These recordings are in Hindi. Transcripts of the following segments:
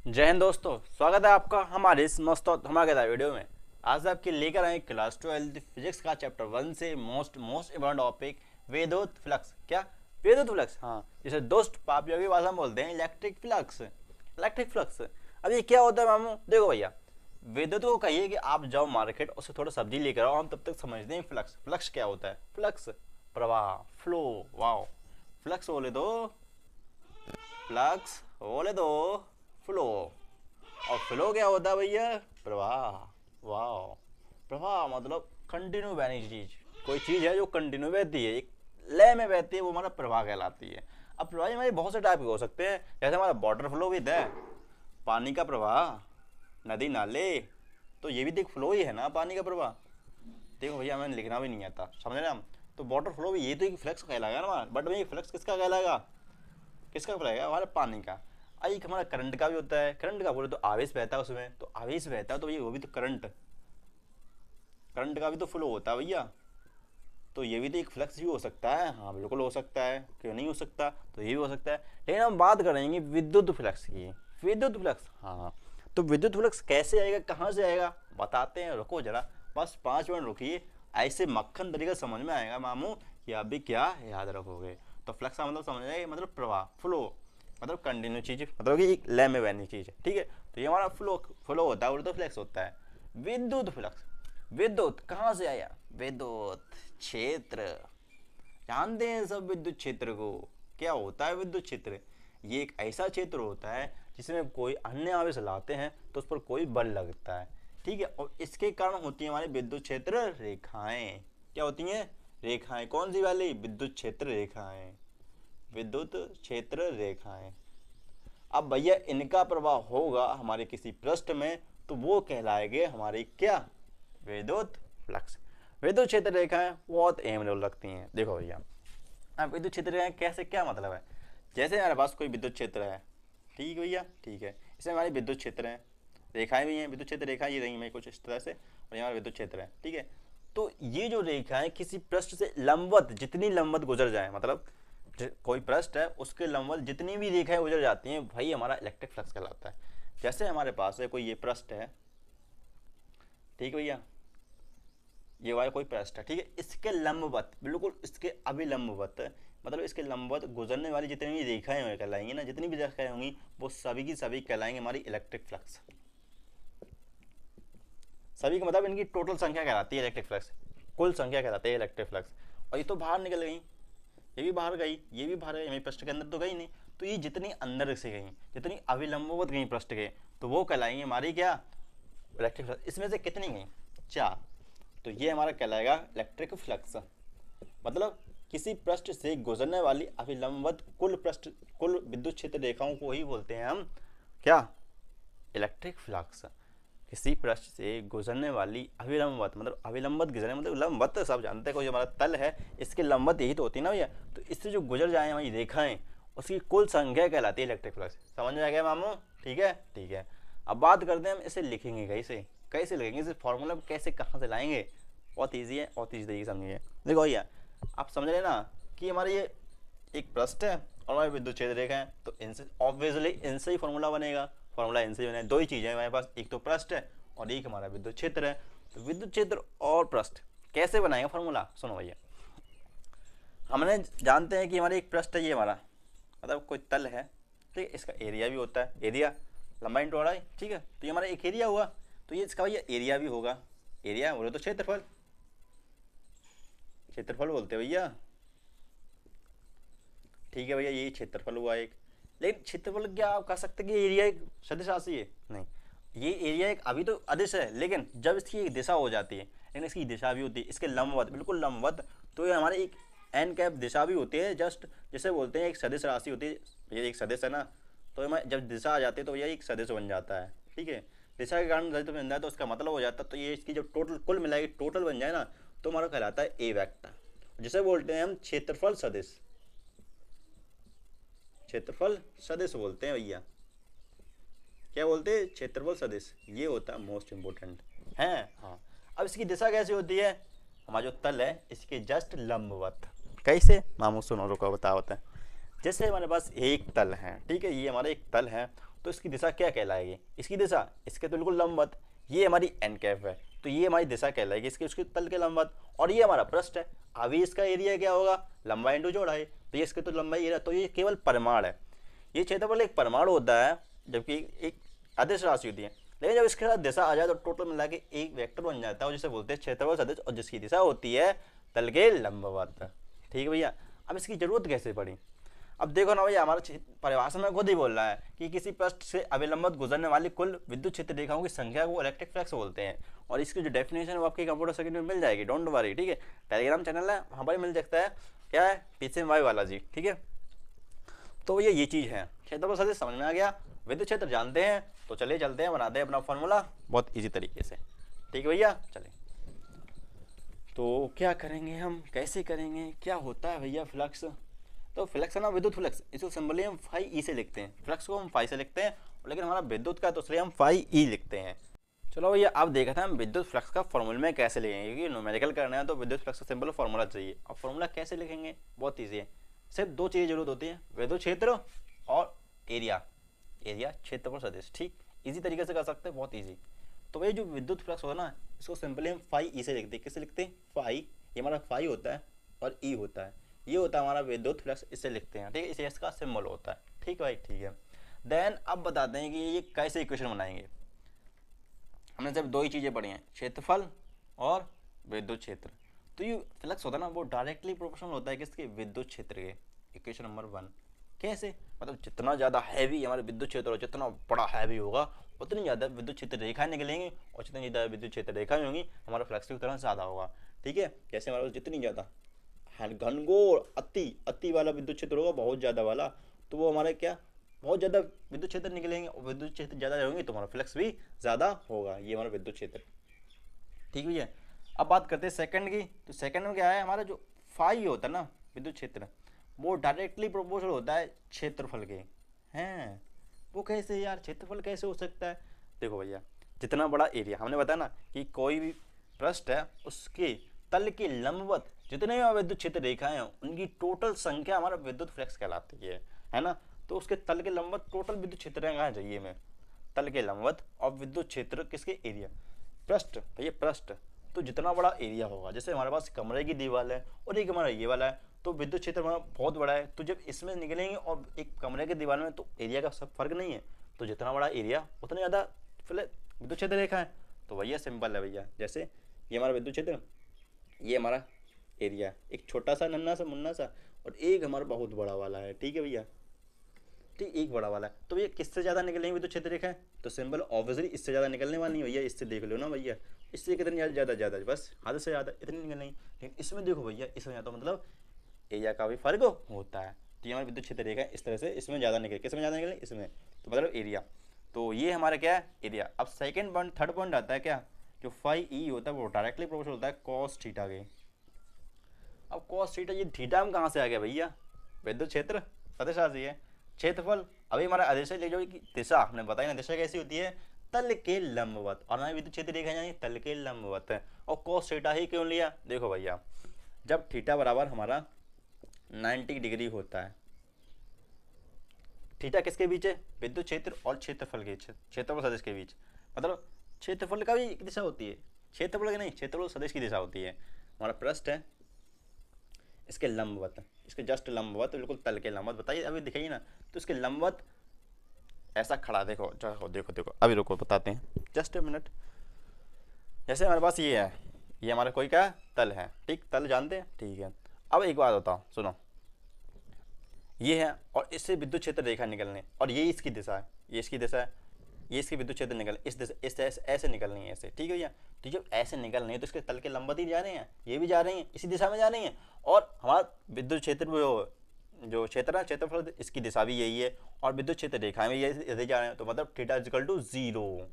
जय हिंद दोस्तों, स्वागत है आपका हमारे इस मस्त और धमाकेदार वीडियो में। आज आपके लेकर आए क्लास 12 फिजिक्स का चैप्टर 1 से मोस्ट इम्पोर्टेंट टॉपिक विद्युत फ्लक्स। क्या विद्युत फ्लक्स? हाँ, जिसे दोस्त पापियों की भाषा में बोलते हैं इलेक्ट्रिक फ्लक्स। इलेक्ट्रिक फ्लक्स अब ये क्या होता है मामू? देखो भैया, विद्युत को कहिए कि आप जाओ मार्केट, उससे थोड़ा सब्जी लेकर आओ, हम तब तक समझते हैं फ्लक्स। फ्लक्स क्या होता है? फ्लक्स प्रवाह, फ्लो। वाओ, फ्लक्स बोले तो फ्लक्स बोले तो फ्लो। और फ्लो क्या होता है भैया? प्रवाह। वाह, प्रवाह मतलब कंटिन्यू बहने की चीज। कोई चीज है जो कंटिन्यू बहती है, एक लय में बहती है, वो हमारा प्रवाह कहलाती है। अब प्रवाह हमारे बहुत से टाइप के हो सकते हैं, जैसे हमारा वाटर फ्लो भी है, पानी का प्रवाह, नदी नाले, तो ये भी देख फ्लो ही है ना, पानी का प्रवाह। देखो भैया, हमें लिखना भी नहीं आता, समझ रहे हम? तो वाटर फ्लो भी ये तो एक फ्लक्स कहलाएगा ना, बट भाई फ्लक्स किसका कहलाएगा? किसका फ्लैग? हमारे पानी का। एक हमारा करंट का भी होता है। करंट का बोले तो आवेश बहता है उसमें, तो आवेश बहता है तो ये वो भी तो करंट, करंट का भी तो फ्लो होता है भैया। तो ये भी तो एक फ्लक्स भी हो सकता है। हाँ बिल्कुल हो सकता है, क्यों नहीं हो सकता? तो ये भी हो सकता है, लेकिन हम बात करेंगे विद्युत फ्लक्स की। विद्युत फ्लक्स, हाँ। तो विद्युत फ्लक्स कैसे आएगा, कहाँ से आएगा, बताते हैं। रुको जरा, बस 5 मिनट रुकिए, ऐसे मक्खन तरीका समझ में आएगा मामू कि आप भी क्या याद रखोगे। तो फ्लक्स का मतलब समझ आएगा, मतलब प्रवाह, फ्लो, मतलब कंटिन्यू चीज, मतलब कि एक लय में बहनी चीज है, ठीक है। तो ये हमारा फ्लो फ्लो होता है, और तो फ्लक्स होता है। विद्युत फ्लक्स, विद्युत कहाँ से आया? विद्युत क्षेत्र, जानते हैं सब विद्युत क्षेत्र को। क्या होता है विद्युत क्षेत्र? ये एक ऐसा क्षेत्र होता है जिसमें कोई अन्य आवेश लाते हैं तो उस पर कोई बल लगता है, ठीक है। और इसके कारण होती है हमारी विद्युत क्षेत्र रेखाएं। क्या होती हैं? रेखाएं। कौन सी वाली? विद्युत क्षेत्र रेखाएं, विद्युत क्षेत्र रेखाएं। अब भैया इनका प्रवाह होगा हमारे किसी पृष्ठ में, तो वो कहलाएंगे हमारी क्या? विद्युत फ्लक्स। विद्युत क्षेत्र रेखाएं बहुत अहम रोल रखती हैं। देखो भैया, अब विद्युत क्षेत्र रेखाएं कैसे, क्या मतलब है? जैसे हमारे पास कोई विद्युत क्षेत्र है, ठीक भैया, ठीक है, इसमें हमारी विद्युत क्षेत्र है, रेखाएं भी हैं, विद्युत क्षेत्र रेखाएं ये रही मैं कुछ इस तरह से, और हमारा विद्युत क्षेत्र है, ठीक है। तो ये जो रेखाएं किसी पृष्ठ से लंबवत, जितनी लंबवत गुजर जाए, मतलब कोई पृष्ठ है उसके लंबवत जितनी भी रेखाएं गुजर जाती हैं, भाई हमारा इलेक्ट्रिक फ्लक्स कहलाता है। जैसे हमारे पास है कोई ये पृष्ठ है, ठीक है भैया, ये वाला कोई पृष्ठ है, ठीक है, इसके लंबवत, बिल्कुल इसके अभिलंबवत, मतलब इसके लंबवत गुजरने वाली जितनी भी रेखाएं कहलाएंगी ना, जितनी भी रेखाएं होंगी वो सभी की सभी कहलाएंगे हमारी इलेक्ट्रिक फ्लक्स। सभी का मतलब इनकी टोटल संख्या कहलाती है इलेक्ट्रिक फ्लक्स, कुल संख्या कहलाती है इलेक्ट्रिक फ्लक्स। और ये तो बाहर निकल गई, ये भी बाहर गई, ये भी बाहर गई, हमें पृष्ठ के अंदर तो गई नहीं। तो ये जितनी अंदर से गई, जितनी अभिलंबवत गई पृष्ठ के, तो वो कहलाएंगे हमारी क्या? Electric flux. इसमें से कितनी गई? 4। तो ये हमारा कहलाएगा इलेक्ट्रिक फ्लक्स। मतलब किसी पृष्ठ से गुजरने वाली अभिलंबवत कुल पृष्ठ, कुल विद्युत क्षेत्र रेखाओं को ही बोलते हैं हम क्या? Electric flux. किसी पृष्ठ से गुजरने वाली अभिलंबवत, मतलब अभिलंबवत गुजरने मतलब लंबवत, सब जानते हैं, कोई हमारा तल है इसके लंबवत यही तो होती है ना भैया। तो इससे जो गुजर जाए हमारी रेखाएं, उसकी कुल संख्या कहलाती है इलेक्ट्रिक फ्लक्स। समझ में आ गया मामू? ठीक है, ठीक है। अब बात करते हैं हम इसे लिखेंगे कैसे, कैसे लिखेंगे इसे, फॉर्मूला कैसे, कहाँ से लाएंगे? बहुत ईजी है, बहुत ईजी तरीके समझिए। देखो भैया, आप समझ रहे ना कि हमारे ये एक पृष्ठ है और हमारे विद्युत क्षेत्र रेखा है, तो इनसे ऑब्वियसली इनसे ही फॉर्मूला बनेगा। फॉर्मूला इनसे ही बनेगा। दो ही चीज़ें हमारे पास, एक तो पृष्ठ है और एक हमारा विद्युत क्षेत्र है। तो विद्युत क्षेत्र और पृष्ठ कैसे बनाएंगे फॉर्मूला? सुनो भैया, हमने जानते हैं कि हमारे एक पृष्ठ है, ये हमारा मतलब कोई तल है, ठीक है, इसका एरिया भी होता है, एरिया लंबाई इंटू चौड़ाई, ठीक है। तो ये हमारा एक एरिया हुआ, तो ये इसका भैया एरिया भी होगा। एरिया बोले तो क्षेत्रफल, क्षेत्रफल बोलते हैं भैया, ठीक है भैया, ये क्षेत्रफल हुआ एक। लेकिन क्षेत्रफल क्या आप कह सकते हैं कि एरिया एक सदिश राशि है? नहीं, ये एरिया एक अभी तो अदिश है, लेकिन जब इसकी एक दिशा हो जाती है, लेकिन इसकी दिशा भी होती है, इसके लंबवत, बिल्कुल लंबवत, तो ये हमारे एक एन कैप दिशा भी होती है, जस्ट जैसे बोलते हैं एक सदिश राशि होती है, ये एक सदिश है ना, तो हमें जब दिशा आ जाती है तो ये एक सदिश बन जाता है, ठीक है। दिशा के कारण सदिश बन जाता है तो उसका मतलब हो जाता है, तो ये इसकी जब टोटल कुल मिलाएगी टोटल बन जाए ना, तो हमारा कहलाता है ए वेक्टर, जिसे बोलते हैं हम क्षेत्रफल सदिश, क्षेत्रफल सदिश बोलते हैं भैया। क्या बोलते हैं? क्षेत्रफल सदिश। ये होता है मोस्ट इंपोर्टेंट है। हाँ, अब इसकी दिशा कैसे होती है? हमारा जो तल है इसके जस्ट लंबवत। कैसे मामू? सुनो रुको, बता होता है। जैसे हमारे पास एक तल है, ठीक है, ये हमारा एक तल है, तो इसकी दिशा क्या कहलाएगी, इसकी दिशा इसके तो बिल्कुल लंबवत, ये हमारी एन कैप है तो ये हमारी दिशा कहलाएगी इसके उसके तल के लंबवत, और ये हमारा पृष्ठ है। अभी इसका एरिया क्या होगा, लंबाई इंटू चौड़ाई, तो ये इसके तो लंबाई एरिया, तो ये केवल परिमाण है, ये क्षेत्रफल एक परिमाण होता है जबकि एक अदिश राशि होती है। लेकिन जब इसके साथ दिशा आ जाए तो टोटल मिला के एक वेक्टर बन जाता है जिसे बोलते हैं क्षेत्रफल सदिश, और जिसकी दिशा होती है तल के लंबवत। ठीक है भैया, अब इसकी जरूरत कैसे पड़ी, अब देखो ना भैया, हमारा परिभाषा में खुद ही बोल रहा है कि किसी पृष्ठ से अविलंबित गुजरने वाली कुल विद्युत क्षेत्र रेखाओं की संख्या को इलेक्ट्रिक फ्लक्स बोलते हैं। और इसकी जो डेफिनेशन है वो आपके कंप्यूटर सेकंड में मिल जाएगी, डोंट वरी। ठीक है, टेलीग्राम चैनल है वहाँ पर मिल सकता है, क्या है PCMY वाला जी। ठीक है, तो ये चीज़ है, क्षेत्रफल सदिश समझ में आ गया, विद्युत क्षेत्र जानते हैं, तो चलिए चलते हैं बनाते हैं अपना फॉर्मूला बहुत ईजी तरीके से। ठीक है भैया, चलिए तो क्या करेंगे हम, कैसे करेंगे, क्या होता है भैया फ्लक्स, तो फ्लक्स है ना विद्युत फ्लक्स, इसको सिंबली हम फाई ई से लिखते हैं, फ्लक्स को हम फाई से लिखते हैं, लेकिन हमारा विद्युत का तो इसलिए हम फाई ई लिखते हैं। चलो भैया अब देखा था हम विद्युत फ्लक्स का फॉर्मूला में कैसे लिखेंगे, क्योंकि न्यूमेरिकल करना है तो विद्युत फ्लक्स का सिंपल फॉर्मूला चाहिए। अब फॉर्मूला कैसे लिखेंगे, बहुत ईजी है, सिर्फ दो चीज़ें जरूरत होती है, विद्युत क्षेत्र और एरिया, एरिया क्षेत्रफल सदिश। ठीक, इजी तरीके से कर सकते हैं, बहुत ईजी। तो भाई जो विद्युत फ्लक्स होता है ना, इसको सिंपली हम फाई ई से लिखते हैं, किससे लिखते हैं, फाई, ये हमारा फाई होता है और ई होता है, ये होता है हमारा विद्युत फ्लक्स, इससे लिखते हैं। ठीक है, इसे इसका सिंबल होता है। ठीक है भाई, ठीक है। देन अब बताते हैं कि ये कैसे इक्वेशन बनाएंगे। हमने सिर्फ दो ही चीज़ें पढ़ी हैं, क्षेत्रफल और विद्युत क्षेत्र। तो ये फ्लक्स होता है ना वो डायरेक्टली प्रोपोर्शनल होता है किसके, विद्युत क्षेत्र के। इक्वेशन नंबर 1 कैसे, मतलब जितना ज़्यादा हैवी हमारे विद्युत क्षेत्र हो, जितना बड़ा हैवी होगा उतनी ज़्यादा विद्युत क्षेत्र रेखाएं निकलेंगी, और जितनी ज़्यादा विद्युत क्षेत्र रेखाएं होंगी हमारा फ्लक्स की तरह ज़्यादा होगा। ठीक है, जैसे हमारे पास जितनी ज़्यादा घनघोर अति वाला विद्युत क्षेत्र होगा, बहुत ज़्यादा वाला, तो वो हमारे क्या बहुत ज़्यादा विद्युत क्षेत्र निकलेंगे, और विद्युत क्षेत्र ज़्यादा होंगे तो हमारा फ्लक्स भी ज़्यादा होगा, ये हमारा विद्युत क्षेत्र। ठीक है, अब बात करते हैं सेकंड की। तो सेकंड में क्या है, हमारा जो फाई होता है ना विद्युत क्षेत्र, वो डायरेक्टली प्रोपोर्शनल होता है क्षेत्रफल के। हैं वो कैसे यार, क्षेत्रफल कैसे हो सकता है, देखो भैया जितना बड़ा एरिया, हमने बताया ना कि कोई भी पृष्ठ है उसके तल के लंबवत जितने भी विद्युत क्षेत्र रेखाएं हैं उनकी टोटल संख्या हमारा विद्युत फ्लक्स कहलाती है ना। तो उसके तल के लंबवत टोटल विद्युत क्षेत्र रेखाएं चाहिए हमें, तल के लंबवत और विद्युत क्षेत्र किसके, एरिया, पृष्ठ, भैया पृष्ठ, तो जितना बड़ा एरिया होगा, जैसे हमारे पास कमरे की दीवार है और एक हमारा ये वाला है, तो विद्युत क्षेत्र हमारा बहुत बड़ा है, तो जब इसमें निकलेंगे और एक कमरे के दीवार में, तो एरिया का सब फर्क नहीं है, तो जितना बड़ा एरिया उतना ज़्यादा विद्युत क्षेत्र रेखा है। तो भैया सिंपल है भैया, जैसे ये हमारा विद्युत क्षेत्र, ये हमारा एरिया, एक छोटा सा नन्ना सा मुन्ना सा, और एक हमारा बहुत बड़ा वाला है। ठीक है भैया, ठीक, एक बड़ा वाला है, तो भैया किससे ज़्यादा निकलेंगे विद्युत क्षेत्र रेखा है, तो सिंपल ऑब्वियसली इससे ज़्यादा निकलने वाली है भैया, इससे देख लो ना भैया, इससे कितनी ज़्यादा बस हद से ज़्यादा इतनी निकलेंगी। लेकिन इसमें देखो भैया, इसमें ज़्यादा मतलब एरिया का भी फर्क होता है, तो ये हमारी विद्युत क्षेत्र रेखा है, इस तरह से इसमें ज़्यादा निकले, किसमें ज़्यादा निकले, इसमें, तो मतलब एरिया। तो ये हमारा क्या है, एरिया। अब सेकंड पॉइंट, थर्ड पॉइंट आता है क्या, जो फाई ई होता है वो डायरेक्टली प्रोपोर्शनल होता है कॉस थीटा के। अब कॉस थीटा, ये थीटा में कहाँ से आ गया भैया, विद्युत क्षेत्र सदिश राशि है, क्षेत्रफल अभी हमारा आदेश ले जाओ कि दिशा, हमने बताया ना दिशा कैसी होती है, तल के लंबवत, और हमारी विद्युत क्षेत्र रेखा यानी तल के लंबवत है। और कॉस थीटा ही क्यों लिया, देखो भैया जब थीटा बराबर हमारा 90 डिग्री होता है, थीटा किसके बीच है, विद्युत क्षेत्र और क्षेत्रफल के, क्षेत्रफल सदिश के बीच, मतलब क्षेत्रफल का भी एक दिशा होती है, क्षेत्रफल की नहीं, क्षेत्रफल सदिश की दिशा होती है। हमारा पृष्ठ है इसके लंबवत, इसके जस्ट लंबवत, बिल्कुल तल के लंबवत, बताइए अभी दिखाइए ना, तो इसके लंबवत ऐसा खड़ा, देखो देखो देखो अभी रुको बताते हैं, जस्ट ए मिनट। जैसे हमारे पास ये है, ये हमारा कोई क्या तल है, ठीक, तल जानते हैं, ठीक है। अब एक बात बताओ सुनो, ये है और इससे विद्युत क्षेत्र रेखा निकलने, और ये इसकी दिशा है, ये इसकी दिशा है, ये इसकी विद्युत क्षेत्र निकल इस दिशा, इस ऐसे निकलनी है, ऐसे, ठीक है भैया। तो जब ऐसे निकल रही है तो इसके तल के लंबवत ही जा रहे हैं, ये भी जा रही हैं, इसी दिशा में जा रही हैं, और हमारा विद्युत क्षेत्र जो क्षेत्र है, क्षेत्रफल इसकी दिशा भी यही है, और विद्युत क्षेत्र रेखा में यही जा रहे हैं, तो मतलब थीटा इज इक्वल टू 0,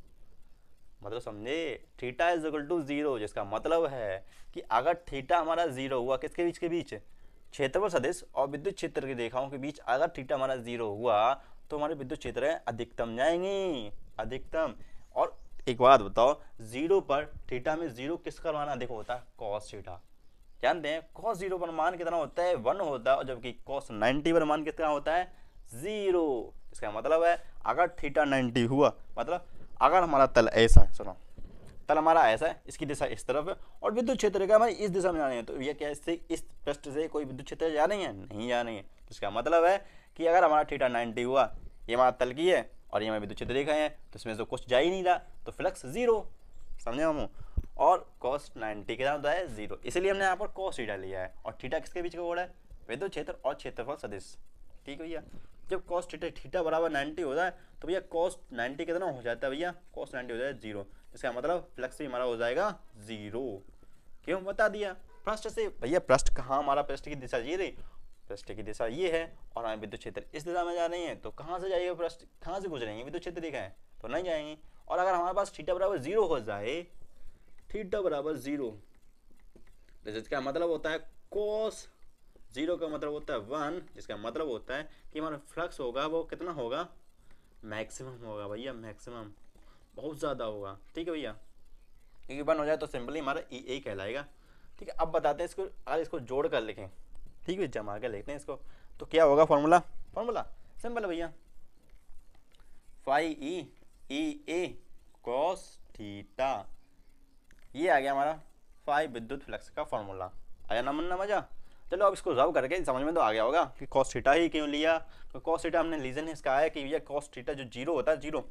मतलब समझे, थीटा इज इक्वल टू 0, जिसका मतलब है कि अगर थीटा हमारा 0 हुआ, किसके बीच के बीच, क्षेत्रफल सदिश और विद्युत क्षेत्र की रेखाओं के बीच अगर थीटा हमारा 0 हुआ, तो हमारे विद्युत क्षेत्र अधिकतम जाएंगी, अधिकतम। और एक बात बताओ, 0 पर थीटा में 0 किसका मान अधिक होता है, कॉस थीटा, जानते हैं कॉस 0 पर मान कितना होता है, 1 होता है, और जबकि कॉस 90 पर मान कितना होता है, जीरो। इसका मतलब है अगर थीटा 90 हुआ, मतलब अगर हमारा तल ऐसा है, सुनो तल हमारा ऐसा है, इसकी दिशा इस तरफ है और विद्युत क्षेत्र का हमारी इस दिशा में जानी है, तो ये क्या इससे इस पृष्ठ से कोई विद्युत क्षेत्र जा रही है, नहीं जा रही है। इसका मतलब है कि अगर हमारा थीटा 90 हुआ, ये हमारा तल की है और ये हमारे विद्युत क्षेत्र रेखा है, तो इसमें से कुछ जा ही नहीं रहा, तो फ्लक्स जीरो, समझे हम। और cos 90 के होता है जीरो, इसलिए हमने यहाँ पर cos थीटा लिया है। और थीटा किसके बीच का कोण है, विद्युत क्षेत्र और क्षेत्रफल सदिश, ठीक है भैया। जब cos थीटा बराबर 90 होता है तो भैया cos 90 कितना हो जाता है भैया, cos 90 हो जाता है जीरो। इसका मतलब फ्लक्स भी हमारा हो जाएगा जीरो। क्यों, बता दिया पृष्ठ से। भैया पृष्ठ कहाँ, हमारा पृष्ठ की दिशा ये रही, पृष्ठ की दिशा ये है और हमें विद्युत क्षेत्र इस दिशा में जा रही है, तो कहाँ से जाएगा पृष्ठ, कहाँ से गुजरेंगे, विद्युत क्षेत्र देखा है तो नहीं जाएंगे। और अगर हमारे पास थीटा बराबर जीरो हो जाए, थीटा बराबर जीरो, तो जिसका मतलब होता है कोस जीरो का मतलब होता है 1, जिसका मतलब होता है कि हमारा फ्लक्स होगा वो कितना होगा, मैक्सिमम होगा भैया, मैक्सिमम बहुत ज़्यादा होगा, ठीक है भैया। क्योंकि 1 हो जाए तो सिंपली हमारा ई ए कहलाएगा, ठीक है। अब बताते हैं इसको, अगर इसको जोड़ कर लिखें, ठीक है, जमा कर लिखते हैं इसको, तो क्या होगा फॉर्मूला, फॉर्मूला सिंपल है भैया, फाई ई ए कॉस थीटा, ये आ गया हमारा फाई विद्युत फ्लक्स का फॉर्मूला। आया ना मन ना मजा। चलो अब इसको रब करके समझ में तो आ गया होगा कि cos थीटा ही क्यों लिया। तो cos थीटा हमने रीजन इसका है कि ये cos थीटा जो जीरो होता है, जीरो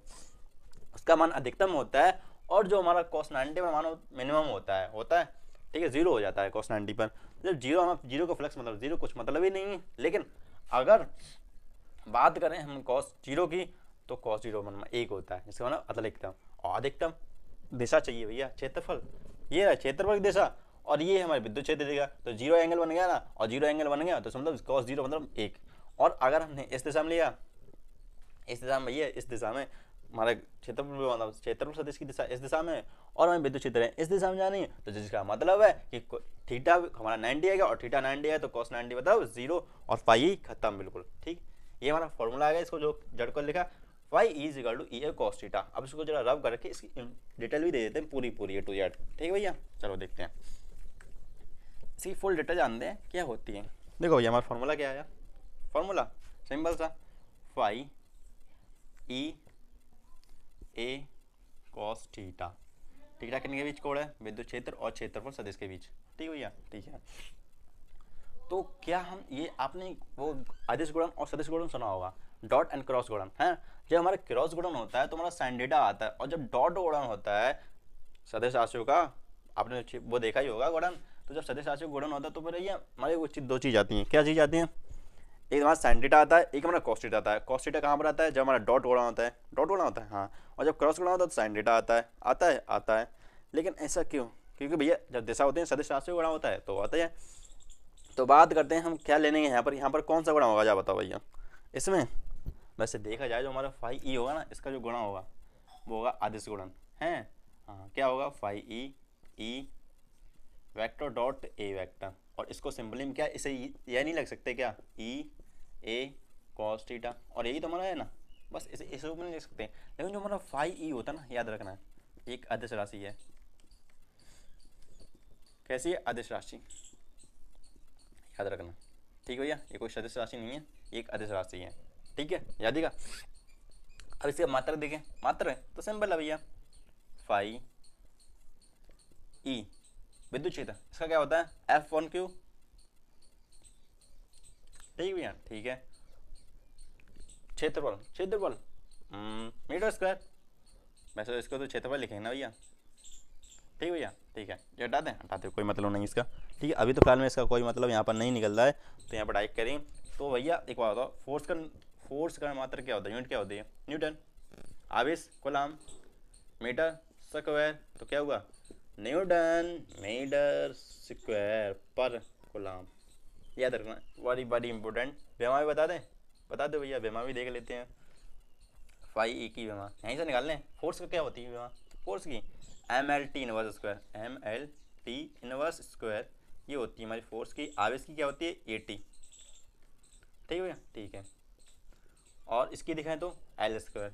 उसका मान अधिकतम होता है और जो हमारा cos 90 पर मान मिनिमम होता है, ठीक है, जीरो हो जाता है cos 90 पर। जब जीरो, हम जीरो का फ्लक्स मतलब जीरो, कुछ मतलब ही नहीं है। लेकिन अगर बात करें हम cos जीरो की, तो cos जीरो मतलब 1 होता है, जिसका मतलब अधिकतम। और अधिकतम दिशा चाहिए भैया, क्षेत्रफल, ये है क्षेत्रफल की दिशा और ये हमारे विद्युत क्षेत्र देगा, तो जीरो एंगल बन गया ना, और जीरो एंगल बन गया तो मतलब cos जीरो मतलब 1। और अगर हमने इस दिशा में लिया, इस दिशा में भैया, इस दिशा में हमारा क्षेत्रफल मतलब क्षेत्रफल सदिश की दिशा इस दिशा में और हमें विद्युत क्षेत्र है इस दिशा में जानी है, तो जिसका मतलब है कि थीटा हमारा 90 आएगा और थीटा 90 है तो cos 90 बताओ जीरो और फाई खत्म, बिल्कुल ठीक। ये हमारा फॉर्मूला आ गया, इसको जो जड़ कर लिखा phi is equal to E A cos theta. अब इसको जरा रब करके इसकी डिटेल भी दे देते हैं, पूरी पूरी ए टू जेड, ठीक है भैया। चलो देखते हैं, इसकी फुल डिटेल जानते हैं क्या होती है। देखो भैया हमारा फॉर्मूला क्या आया, फॉर्मूला सिंपल सा, phi E A cos theta, theta किन के बीच कोण है, विद्युत क्षेत्र और क्षेत्रफल सदिश के बीच, ठीक है भैया, ठीक है। तो क्या हम ये आपने वो अदिश गुणन और सदिश गुणन सुना होगा, डॉट एंड क्रॉस गुणन है। जब हमारा क्रॉस गुणन होता है तो हमारा साइन थीटा आता है, और जब डॉट गुणन होता है सदिश राशियों का, आपने वो देखा ही होगा गुणन, तो जब सदिश राशियों का गुणन होता है तो फिर ये हमारे वो दो चीज़ आती हैं। क्या चीज़ आती हैं, एक हमारा साइन थीटा आता है, एक हमारा cos थीटा आता है। cos थीटा कहाँ पर आता है, जब हमारा डॉट गुणा होता है, डॉट गुणा होता है हाँ, और जब क्रॉस गुणा होता है तो साइन थीटा आता है। लेकिन ऐसा क्यों, क्योंकि भैया जब दिशा होती है सदिश राशि गुणा होता है तो आता है। तो बात करते हैं हम क्या लेने हैं यहाँ पर कौन सा गुणा होगा, जा बताओ भैया। इसमें वैसे देखा जाए जो हमारा फाई ई होगा ना, इसका जो गुणा होगा वो होगा अदिश गुणन है। हाँ क्या होगा, phi E vector dot A vector, और इसको सिंपली में क्या इसे यह नहीं लग सकते क्या, ई ए cos थीटा, और यही तो हमारा है ना, बस इसे ऊपर नहीं लिख सकते। लेकिन जो हमारा फाई ई होता है ना, याद रखना है एक अदिश राशि है। कैसी है, अदिश राशि, याद रखना, ठीक है भैया। ये कोई सदिश राशि नहीं है, एक अदिश राशि है, ठीक है, यादिएगा। अब इसके मात्रक देखें, मात्रक है तो सिंपल है भैया, फाई ई विद्युत क्षेत्र, इसका क्या होता है F1Q, ठीक भैया, ठीक है। क्षेत्रफल मीटर स्क्वायर, वैसे इसको तो क्षेत्रफल लिखेंगे ना भैया, ठीक भैया, ठीक है। ये हटाते कोई मतलब नहीं इसका, ठीक है। अभी तो फिलहाल में इसका कोई मतलब यहाँ पर नहीं निकल रहा है, तो यहाँ पर टाइप करें। तो भैया एक बात बताओ, फोर्स का मात्रक क्या होता है, यूनिट क्या होती है, न्यूटन, आवेश कूलम, मीटर स्क्वायर, तो क्या हुआ न्यूटन मीटर स्क्वायर पर कूलम, याद रखना, बड़ी इंपॉर्टेंट। वेमा भी बता दो भैया, वेमा भी देख लेते हैं। फाई ई की वेमा यहीं से निकाल लें। फोर्स का क्या होती है वेमा, फोर्स की MLT inverse square, MLT inverse square, ये होती है हमारी फोर्स की। आवेश की क्या होती है AT, ठीक है भैया, ठीक है। और इसकी दिखाएं तो L स्क्वायर,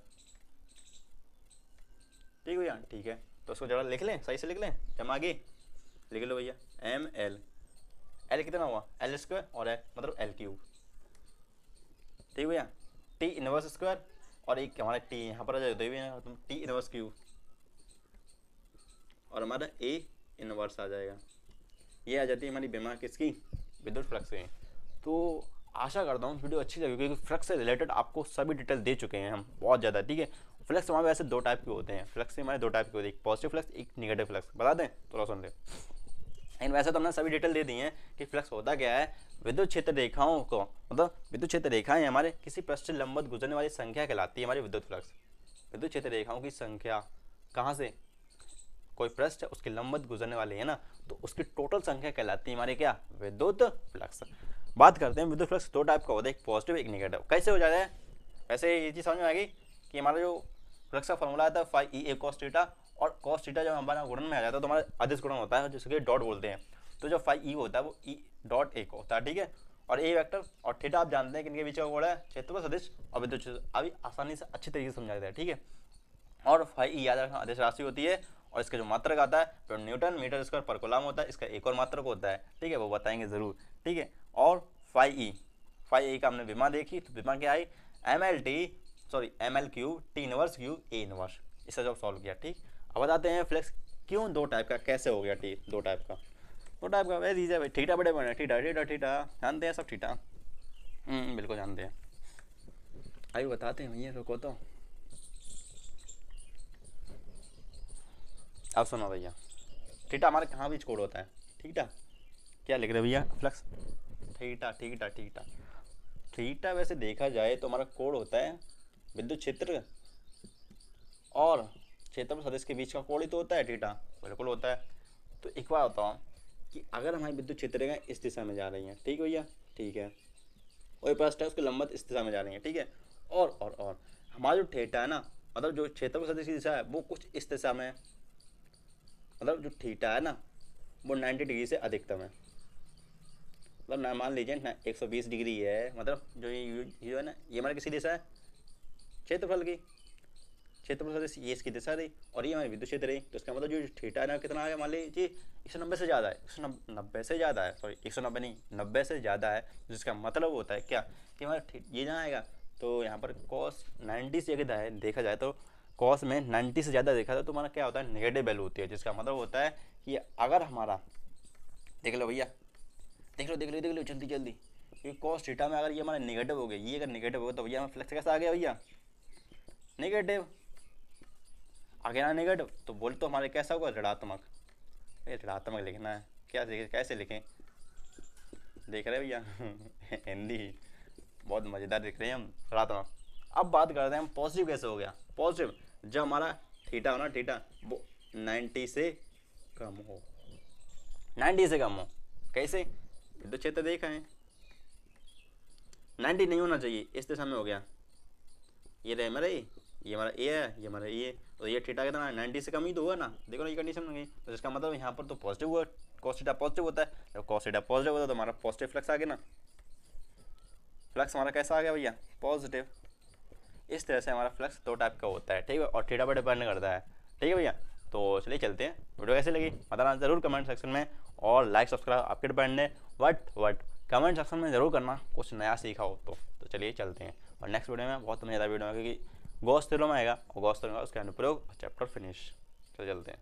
ठीक भैया, ठीक है। तो उसको जरा लिख लें, सही से लिख लें, जमा आगे लिख लो भैया, ML, L कितना हुआ L स्क्वायर और मतलब L क्यूब, ठीक भैया, टी इनवर्स स्क्वायर और एक हमारा टी यहाँ पर आ जाए दे भी है तुम टी इनवर्स क्यू और हमारा ए इनवर्स आ जाएगा। ये आ जाती है हमारी बीमा किसकी, विद्युत फ्लक्स की। तो आशा करता हूँ वीडियो अच्छी लगी, क्योंकि फ्लक्स से रिलेटेड आपको सभी डिटेल दे चुके हैं हम बहुत ज़्यादा, ठीक है। फ्लक्स हमारे वैसे दो टाइप के होते हैं, फ्लक्स से हमारे दो टाइप के होते हैं, एक पॉजिटिव फ्लक्स एक निगेटिव फ्लक्स। बता दें थोड़ा सुन लें, लेकिन वैसे तो हमने सभी डिटेल दे दी है कि फ्लक्स होता क्या है। विद्युत क्षेत्र रेखाओं को मतलब विद्युत क्षेत्र रेखाएं हमारे किसी पृष्ठ से लंबवत गुजरने वाली संख्या कहलाती है हमारी विद्युत फ्लक्स। विद्युत क्षेत्र रेखाओं की संख्या कहाँ से, कोई पृष्ठ उसके लंबवत गुजरने वाले है ना, तो उसकी टोटल संख्या कहलाती है हमारे क्या, विद्युत फ्लक्स। बात करते हैं विद्युत फ्लक्स दो टाइप का होता है, एक पॉजिटिव एक नेगेटिव। कैसे हो जाता है, वैसे ये चीज़ समझ में आ गई कि हमारा जो फ्लक्स का फॉर्मूला आता है फाई ई ए कॉस थीटा, और कॉस थीटा जब हमारा गुणन में आ जाता है तो हमारा अदिश गुणन होता है जिसके डॉट बोलते हैं। तो जो फाई ई होता है वो ई डॉट ए होता है, ठीक है। और ए वेक्टर और थीटा आप जानते हैं कि इनके बीच का कोण है क्षेत्रफल सदिश और विद्युत क्षेत्र। अभी आसानी से अच्छी तरीके से समझा देता है, ठीक है। और फाई ई याद रखना अदिश राशि होती है, और इसका जो मात्रक आता है वो न्यूटन मीटर स्क्वायर पर कूलम होता है। इसका एक और मात्रक होता है, ठीक है, वो बताएंगे ज़रूर, ठीक है। और फाई ई का हमने विमा देखी, तो विमा क्या आई, M L Q T inverse Q A inverse. इसका जब सॉल्व किया, ठीक। अब बताते हैं फ्लक्स क्यों दो टाइप का कैसे हो गया, टी दो टाइप का वेरी इजी है भाई। थीटा बड़े बड़े थीटा थीटा थीटा जानते हैं सब, थीटा बिल्कुल जानते हैं। अभी बताते हैं भैया, रुको तो। अब सुनो भैया, थीटा हमारे कहाँ बीच कोण होता है, थीटा क्या लिख रहे भैया, flux theta theta theta theta वैसे देखा जाए तो हमारा कोण होता है विद्युत क्षेत्र और क्षेत्रफल सदिश के बीच का कोण ही तो होता है थीटा, बिल्कुल होता है। तो एक बार बताओ कि अगर हमारी विद्युत क्षेत्र रेखाएं इस दिशा में जा रही हैं, ठीक भैया, ठीक है, वही पृष्ठ है उसके लंबवत इस दिशा में जा रही हैं, ठीक है। और हमारा जो थीटा है ना, मतलब जो क्षेत्रफल सदिश की दिशा है वो कुछ इस दिशा में है, मतलब जो थीटा है ना वो 90 डिग्री से अधिकतम है। मतलब मान लीजिए ना 120 डिग्री है, मतलब जो ये है ना, ये हमारी किसी दिशा है, क्षेत्रफल की, क्षेत्रफल सदिश ये इसकी दिशा रही और ये हमारी विद्युत क्षेत्र रही। तो इसका मतलब जो थीटा है ना कितना आ गया, मान लीजिए 190 से ज़्यादा है, 190 से ज़्यादा है, सॉरी 190 नहीं 90 से ज़्यादा है। जिसका मतलब होता है क्या कि हमारा ये जहाँ आएगा तो यहाँ पर कॉस 90 से अगर है देखा जाए तो कॉस में 90 से ज़्यादा देखा जाए तो हमारा क्या होता है, नेगेटिव वैल्यू होती है। जिसका मतलब होता है कि अगर हमारा देख लो भैया, देख लो जल्दी जल्दी, क्योंकि कॉस थीटा में अगर ये हमारा नेगेटिव हो गया, ये अगर नेगेटिव हो गया तो भैया हमारा फ्लक्स कैसा आ गया भैया, नेगेटिव आ गया ना नेगेटिव। तो बोल तो हमारे कैसा होगा, ऋणात्मक। ऋणात्मक लिखना है, क्या कैसे लिखें, देख रहे भैया हिंदी बहुत मज़ेदार दिख रहे हैं हम, ऋणात्मक। अब बात करते हैं हम पॉजिटिव कैसे हो गया। पॉजिटिव जब हमारा थीटा हो ना, थीटा वो 90 से कम हो, 90 से कम हो, कैसे, विद्युत क्षेत्र देखा है 90 नहीं होना चाहिए, इस दिशा में हो गया, ये रहे हमारा ये हमारा ए है, ये हमारा ए, तो ये थीटा कितना 90 से कम ही तो हुआ ना, देखो ना ये कंडीशन में गई। तो इसका मतलब यहाँ पर तो पॉजिटिव हुआ, कॉस थीटा पॉजिटिव होता है, जब कॉस थीटा पॉजिटिव होता है तो हमारा पॉजिटिव फ्लक्स आ गया ना, फ्लक्स हमारा कैसा आ गया भैया, पॉजिटिव। इस तरह से हमारा फ्लक्स दो टाइप का होता है, ठीक है, और थीटा पर डिपेंड करता है, ठीक है भैया। तो चलिए चलते हैं, वीडियो कैसे लगी बताना ज़रूर कमेंट सेक्शन में, और लाइक सब्सक्राइब आपके डिपेंड है, बट कमेंट सेक्शन में ज़रूर करना कुछ नया सीखा हो तो चलिए चलते हैं। और नेक्स्ट वीडियो में बहुत मज़ेदार वीडियो है, क्योंकि गॉस थ्योरम आएगा और गॉस थ्योरम का उसका अनुप्रयोग चैप्टर फिनिश। चलते हैं।